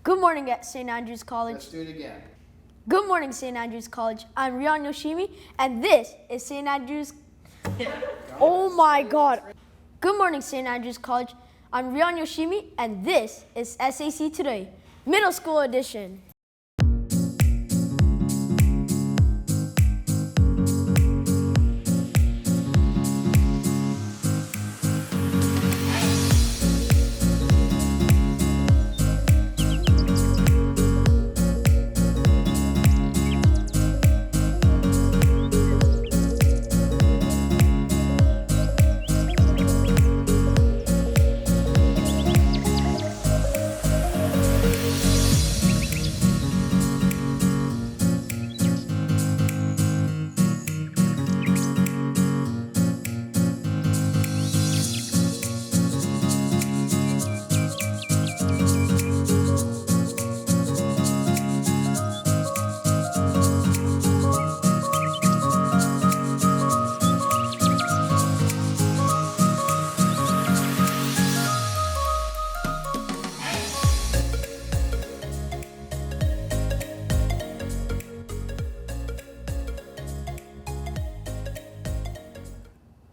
Good morning at St. Andrews College. Let's do it again. Good morning, St. Andrews College. I'm Rian Yoshimi, and this is St. Andrews. Oh my God. Good morning, St. Andrews College. I'm Rian Yoshimi, and this is SAC Today, Middle School Edition.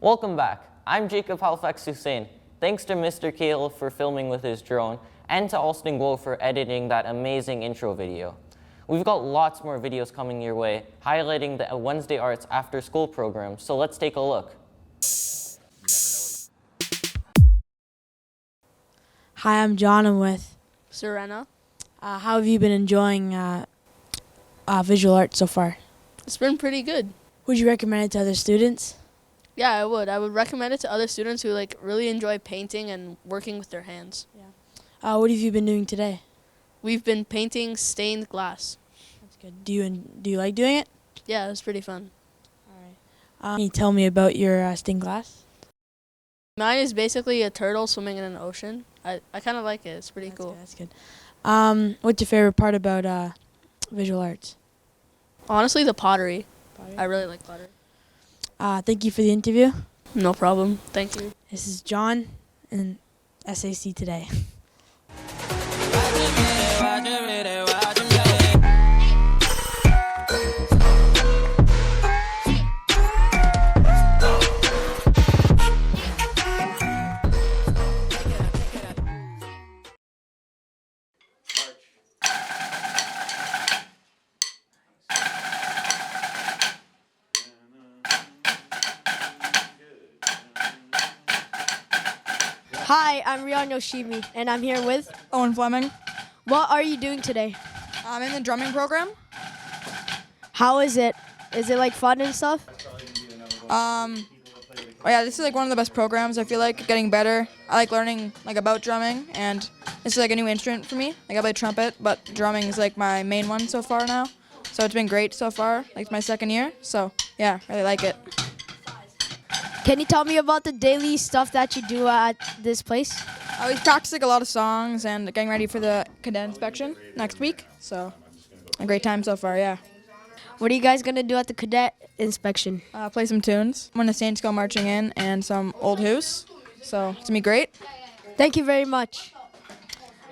Welcome back. I'm Jacob Halifax-Hussain. Thanks to Mr. Cahill for filming with his drone and to Alston Guo for editing that amazing intro video. We've got lots more videos coming your way highlighting the Wednesday Arts after school program, so let's take a look. Hi, I'm John. I'm with Serena. How have you been enjoying visual arts so far? It's been pretty good. Would you recommend it to other students? Yeah, I would. I would recommend it to other students who really enjoy painting and working with their hands. What have you been doing today? We've been painting stained glass. That's good. Do you like doing it? Yeah, it was pretty fun. All right. Can you tell me about your stained glass? Mine is basically a turtle swimming in an ocean. I kind of like it. It's pretty cool. That's good. What's your favorite part about visual arts? Honestly, the pottery. I really like pottery. Thank you for the interview. No problem. Thank you. This is John and SAC Today. Hi, I'm Rian Yoshimi, and I'm here with. Owen Fleming. What are you doing today? I'm in the drumming program. How is it? Is it like fun and stuff? Oh yeah, this is like one of the best programs. I feel like getting better. I like learning about drumming, and this is like a new instrument for me. Like I play trumpet, but drumming is like my main one so far now. So it's been great so far. Like it's my second year. So yeah, really like it. Can you tell me about the daily stuff that you do at this place? We practice like a lot of songs and getting ready for the cadet inspection next week. So a great time so far, yeah. What are you guys gonna do at the cadet inspection? Play some tunes. I'm gonna Saints go marching in and some old who's. So it's gonna be great. Thank you very much.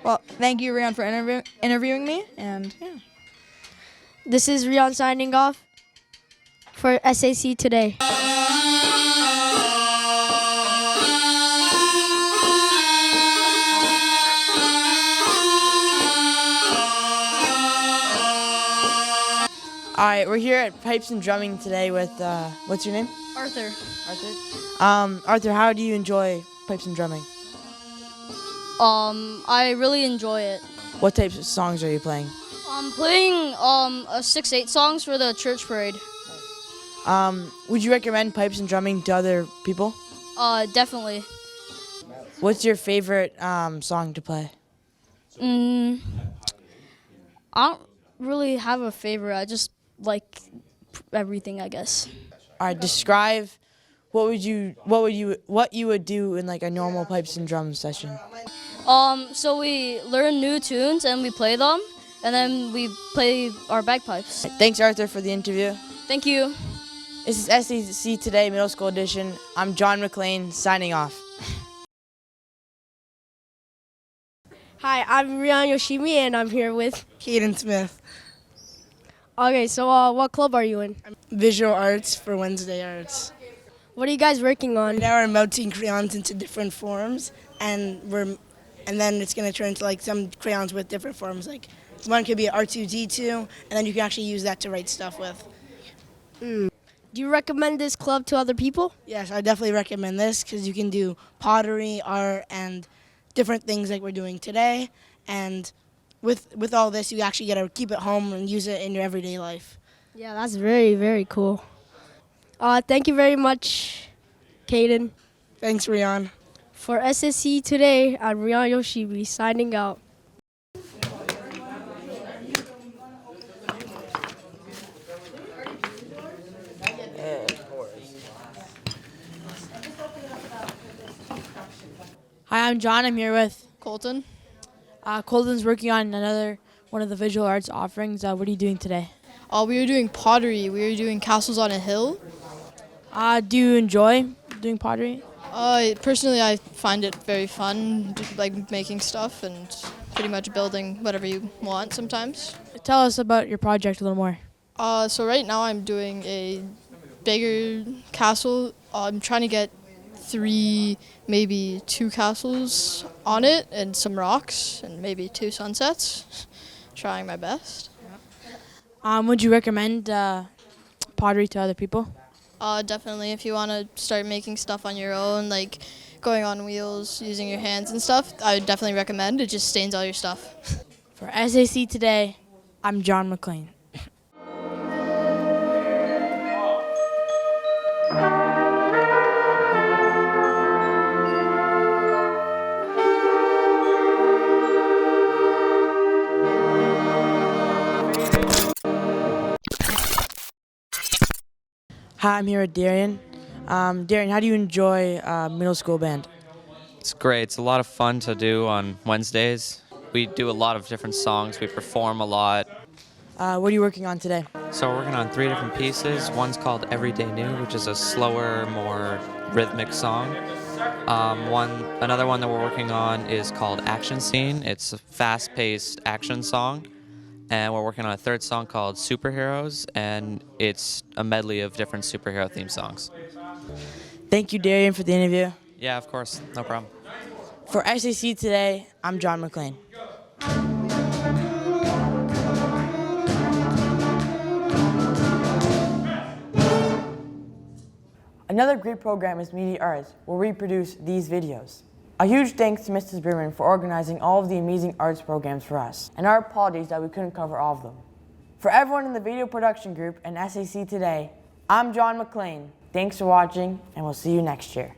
Well, thank you, Rian, for interviewing me, and yeah. This is Rian signing off for SAC Today. All right, we're here at Pipes and Drumming today with, what's your name? Arthur. Arthur? Arthur, how do you enjoy pipes and drumming? I really enjoy it. What types of songs are you playing? I'm playing 6/8 songs for the church parade. Would you recommend pipes and drumming to other people? Definitely. What's your favorite song to play? I don't really have a favorite. I just like everything, I guess. All right, describe what you would do in like a normal pipes and drums session. So we learn new tunes and we play them, and then we play our bagpipes. Thanks, Arthur, for the interview. Thank you. This is SAC Today, Middle School Edition. I'm John MacLean, signing off. Hi, I'm Rian Yoshimi, and I'm here with. Caden Smith, Okay, so what club are you in? Visual Arts for Wednesday Arts. What are you guys working on? Now we're melting crayons into different forms, and then it's gonna turn into like some crayons with different forms. Like one could be R2D2, and then you can actually use that to write stuff with. Do you recommend this club to other people? Yes, I definitely recommend this because you can do pottery, art, and different things like we're doing today. And with all this, you actually get to keep it home and use it in your everyday life. Yeah, that's very, very cool. Thank you very much, Caden. Thanks, Rian. For SSC Today, I'm Rian Yoshimi signing out. Hi, I'm John. I'm here with Colton. Colton's working on another one of the visual arts offerings. What are you doing today? We were doing pottery. We were doing castles on a hill. Do you enjoy doing pottery? Personally, I find it very fun, like making stuff and pretty much building whatever you want sometimes. Tell us about your project a little more. So right now I'm doing a bigger castle. I'm trying to get 3, maybe 2 castles on it and some rocks and maybe 2 sunsets. Trying my best. Would you recommend pottery to other people? Definitely, if you want to start making stuff on your own, like going on wheels, using your hands and stuff, I would definitely recommend. It just stains all your stuff. For SAC Today, I'm John MacLean. Hi, I'm here with Darian. Darian, how do you enjoy middle school band? It's great. It's a lot of fun to do on Wednesdays. We do a lot of different songs. We perform a lot. What are you working on today? So we're working on 3 different pieces. One's called Everyday New, which is a slower, more rhythmic song. Another one that we're working on is called Action Scene. It's a fast-paced action song. And we're working on a 3rd song called Superheroes, and it's a medley of different superhero theme songs. Thank you, Darian, for the interview. Yeah, of course. No problem. For SAC Today, I'm John MacLean. Another great program is Media Arts, where we produce these videos. A huge thanks to Mrs. Berman for organizing all of the amazing arts programs for us, and our apologies that we couldn't cover all of them. For everyone in the video production group and SAC Today, I'm John MacLean. Thanks for watching, and we'll see you next year.